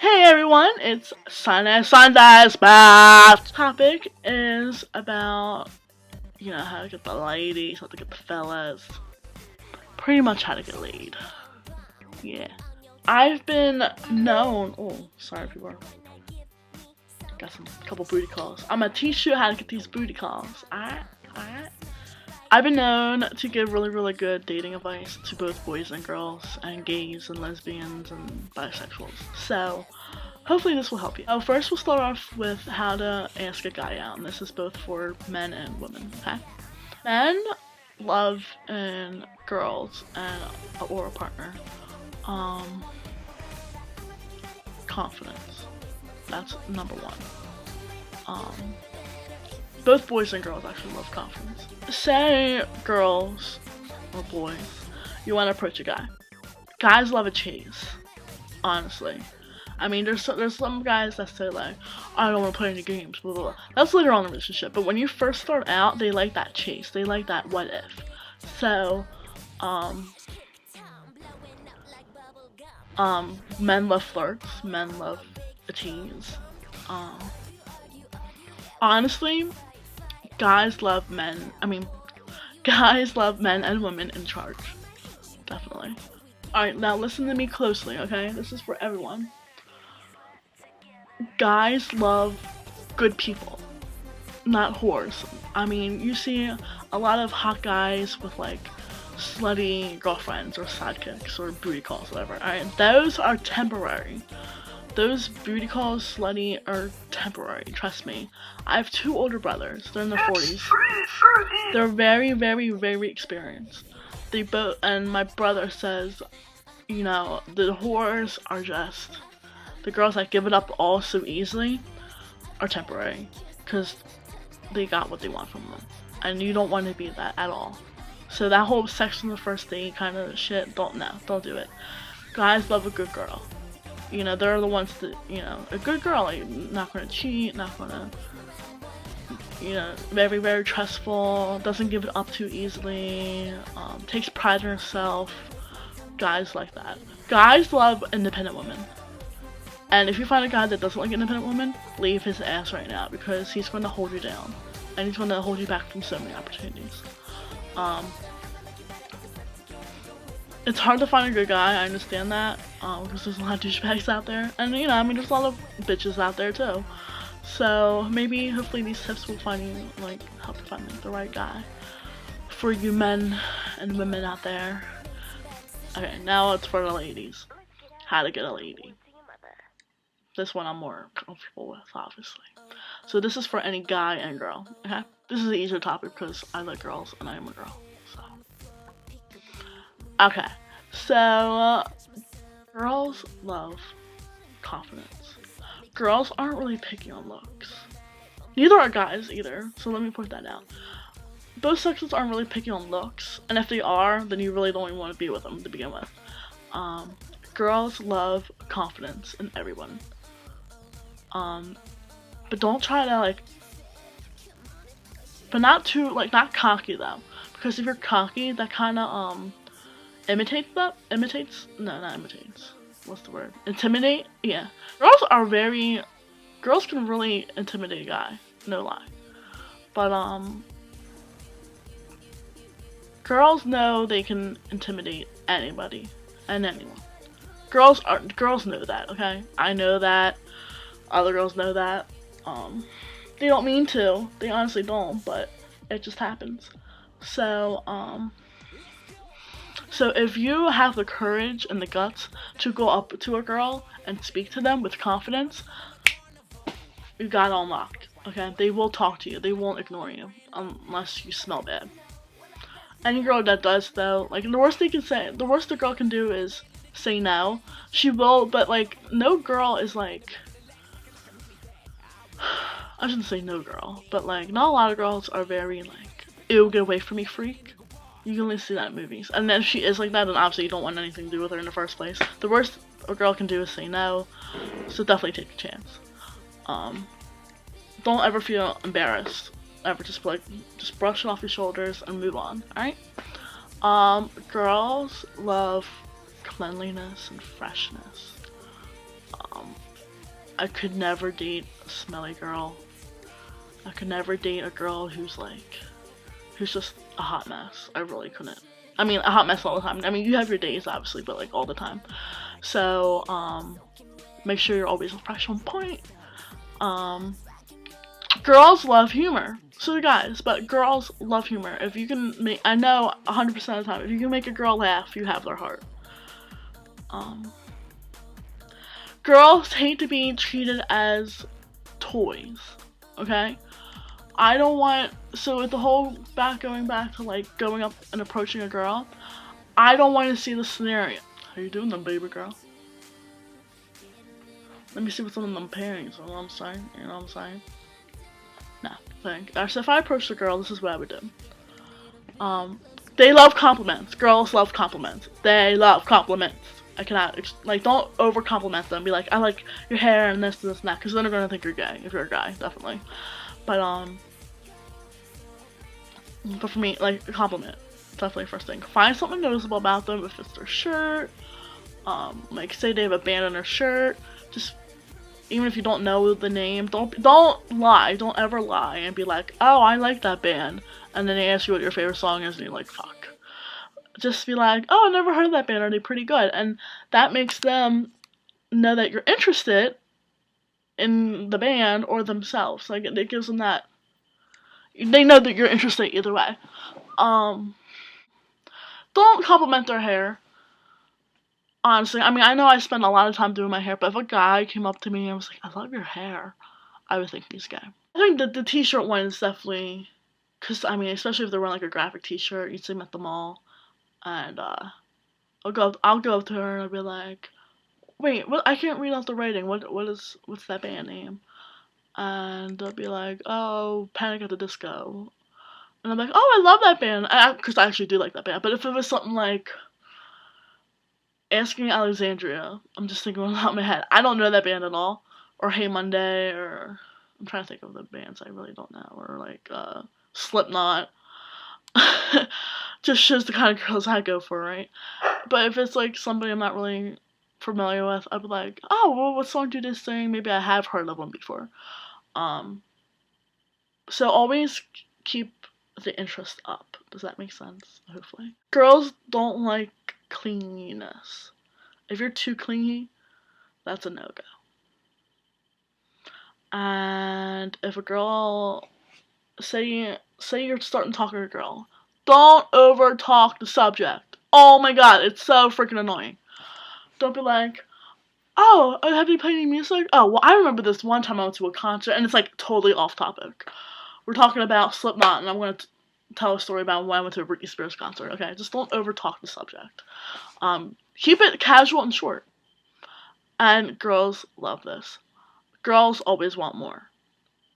Hey everyone, it's Sunday's Math. Topic is about, how to get the ladies, how to get the fellas. Pretty much how to get laid. Yeah. I've been known. Oh, sorry people. Got some couple booty calls. I'm gonna teach you how to get these booty calls. Alright? I've been known to give really good dating advice to both boys and girls, and gays and lesbians and bisexuals. So, hopefully this will help you. First we'll start off with how to ask a guy out, and this is both for men and women, okay? Men love in girls or a partner, confidence. That's number one. Both boys and girls actually love confidence. Say girls or boys, you want to approach a guy. Guys love a chase, honestly. I mean, there's some guys that say like, I don't want to play any games, blah blah blah. That's later on in the relationship. But when you first start out, they like that chase. They like that what if. So, men love flirts. Men love a tease. Honestly, guys love men. Guys love men and women in charge. Definitely. Alright, now listen to me closely, okay? This is for everyone. Guys love good people, not whores. I mean, you see a lot of hot guys with like slutty girlfriends or sidekicks or booty calls, whatever. Alright, those are temporary. Those booty calls, slutty, are temporary, trust me. I have two older brothers, they're in their 40s. They're very experienced. They both, and my brother says, the whores are just, the girls that give it up all so easily are temporary, because they got what they want from them. And you don't want to be that at all. So that whole sex on the first date kind of shit, don't do it. Guys love a good girl. They're the ones that, a good girl, like, not gonna cheat, not gonna, very trustful, doesn't give it up too easily, takes pride in herself. Guys like that. Guys love independent women. And if you find a guy that doesn't like independent women, leave his ass right now, because he's going to hold you down. And he's going to hold you back from so many opportunities. It's hard to find a good guy, I understand that, because there's a lot of douchebags out there, and there's a lot of bitches out there too. So maybe, hopefully, these tips will find you, help you find the right guy for you men and women out there. Okay, now it's for the ladies. How to get a lady. This one I'm more comfortable with, obviously. So this is for any guy and girl. Okay, this is an easier topic because I like girls and I am a girl. Okay, so girls love confidence. Girls aren't really picky on looks. Neither are guys either, so let me point that out. Both sexes aren't really picky on looks, and if they are, then you really don't even want to be with them to begin with. Girls love confidence in everyone. But don't try to but not cocky though, because if you're cocky, that kind of intimidate? What's the word? Intimidate? Yeah. Girls can really intimidate a guy, no lie. But, girls know they can intimidate anybody and anyone. Girls know that, okay? I know that. Other girls know that. They don't mean to. They honestly don't, but it just happens. So if you have the courage and the guts to go up to a girl and speak to them with confidence, you got it unlocked, okay? They will talk to you. They won't ignore you unless you smell bad. Any girl that does, though, the worst the girl can do is say no. She will, but, no girl is, I shouldn't say no girl, but, not a lot of girls are very, ew, get away from me, freak. You can only see that in movies. And then if she is like that, then obviously you don't want anything to do with her in the first place. The worst a girl can do is say no, so definitely take a chance. Don't ever feel embarrassed. Ever, just brush it off your shoulders and move on, alright? Girls love cleanliness and freshness. I could never date a smelly girl. I could never date a girl who's just a hot mess. I really couldn't. I mean, a hot mess all the time. I mean, you have your days, obviously, but like all the time. So, make sure you're always fresh on point. Girls love humor. So do guys, but girls love humor. If you can make, I know 100% of the time, if you can make a girl laugh, you have their heart. Girls hate to be treated as toys, okay? I don't want, so with the whole going back to like going up and approaching a girl, I don't want to see the scenario. How you doing then, baby girl? Let me see what's on them panties, you know what I'm saying? You know what I'm saying? Nah, so if I approached a girl, this is what I would do. They love compliments. Girls love compliments. They love compliments. I cannot, like, don't over compliment them. Be like, I like your hair and this and that, because then they're gonna think you're gay, if you're a guy, definitely. But for me, like, a compliment, definitely first thing. Find something noticeable about them, if it's their shirt, like, say they have a band on their shirt, just, even if you don't know the name, don't lie, don't ever lie, and be like, oh, I like that band, and then they ask you what your favorite song is, and you're like, fuck. Just be like, oh, I never heard of that band, are they pretty good? And that makes them know that you're interested in the band or themselves. Like, it gives them that, they know that you're interested either way. Don't compliment their hair. Honestly, I mean, I know I spend a lot of time doing my hair, but if a guy came up to me and was like, I love your hair, I would think he's gay. I think that the t-shirt one is definitely, because, I mean, especially if they're wearing like a graphic t-shirt, you see them at the mall. And I'll go up to her and I'll be like, wait, what? I can't read off the writing. What's that band name? And they'll be like, oh, Panic at the Disco. And I'm like, oh, I love that band, because I actually do like that band. But if it was something like Asking Alexandria, I'm just thinking out of my head. I don't know that band at all. Or Hey Monday, or I'm trying to think of the bands I really don't know. Or like Slipknot. Just shows the kind of girls I go for, right? But if it's like somebody I'm not really familiar with, I'd be like, oh, well, what song do they sing? Maybe I have heard of them before. So always keep the interest up. Does that make sense? Hopefully. Girls don't like clinginess. If you're too clingy, that's a no-go. And if a girl, say you're starting to talk to a girl, don't over talk the subject. Oh my god, it's so freaking annoying. Don't be like, oh, have you played any music? Oh, well, I remember this one time I went to a concert, and it's like totally off topic. We're talking about Slipknot, and I'm going to tell a story about when I went to a Britney Spears concert, okay? Just don't over talk the subject. Keep it casual and short. And girls love this. Girls always want more.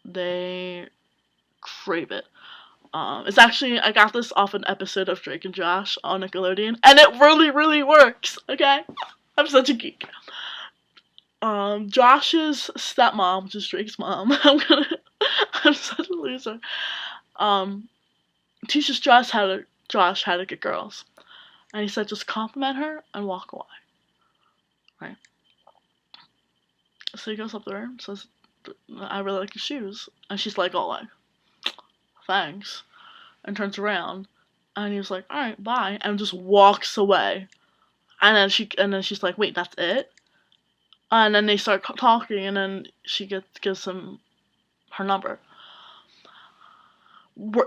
They crave it. It's actually, I got this off an episode of Drake and Josh on Nickelodeon, and it really, really works, okay? I'm such a geek. Josh's stepmom, which is Drake's mom, I'm such a loser, teaches Josh how to get girls. And he said, just compliment her and walk away. Right? So he goes up there and says, I really like your shoes. And she's like, oh, like, thanks. And turns around. And he was like, alright, bye. And just walks away. And then she's like, wait, that's it? And then they start talking, and then she gives him her number.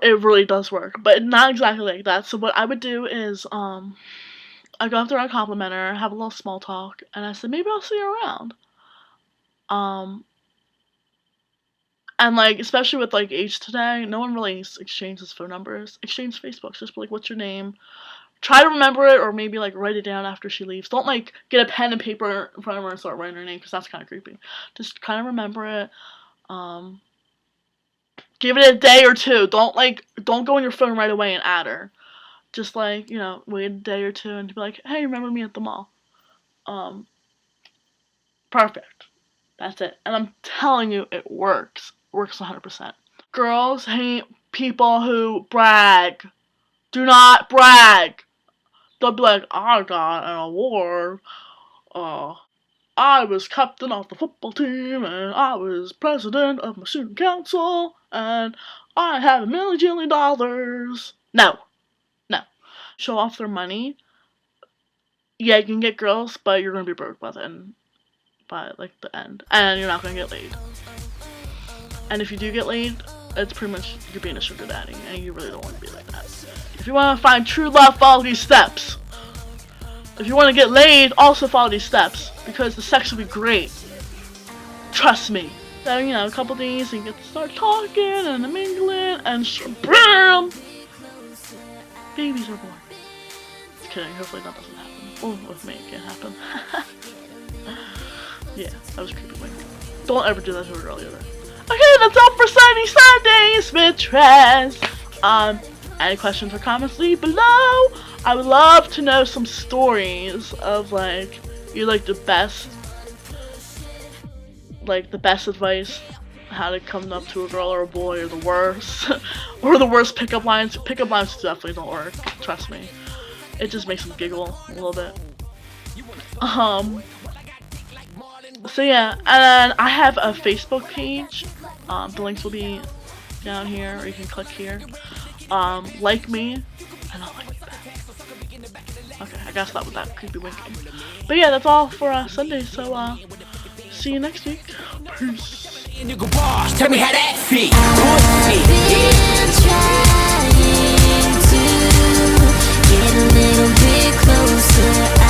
It really does work, but not exactly like that. So what I would do is, I go up there and compliment her, have a little small talk, and I said, maybe I'll see you around. And like, especially with like age today, no one really exchanges phone numbers. Exchange Facebooks. Just be like, what's your name? Try to remember it, or maybe like write it down after she leaves. Don't like get a pen and paper in front of her and start writing her name, because that's kind of creepy. Just kind of remember it. Give it a day or two. Don't go on your phone right away and add her. Just like, wait a day or two and be like, hey, remember me at the mall. Perfect. That's it. And I'm telling you, it works. It works 100%. Girls hate people who brag. Do not brag. They'll be like, I got an award. I was captain of the football team, and I was president of my student council, and I have $1 million. No. Show off their money. Yeah, you can get girls, but you're gonna be broke by then. By like the end, and you're not gonna get laid. And if you do get laid, it's pretty much you're being a sugar daddy, and you really don't want to be like that. If you want to find true love, follow these steps. If you want to get laid, also follow these steps, because the sex will be great. Trust me. Then, you know, a couple days, and you get to start talking and mingling, and boom, babies are born. Just kidding. Hopefully that doesn't happen. Oh, with me, it can't happen. Yeah, that was a creepy wink. Don't ever do that to a girl either. Okay, that's all for Sunny Sundays with Trez. Any questions or comments, leave below. I would love to know some stories of like the best advice, how to come up to a girl or a boy, or the worst, or the worst pickup lines. Pickup lines definitely don't work. Trust me, it just makes them giggle a little bit. So yeah, and I have a Facebook page. The links will be down here, or you can click here. Like me, and I'll like you back. Okay, I gotta stop with that creepy winking. But yeah, that's all for Sunday. So see you next week. Peace. Tell me how that feel. Trying to get a little bit closer.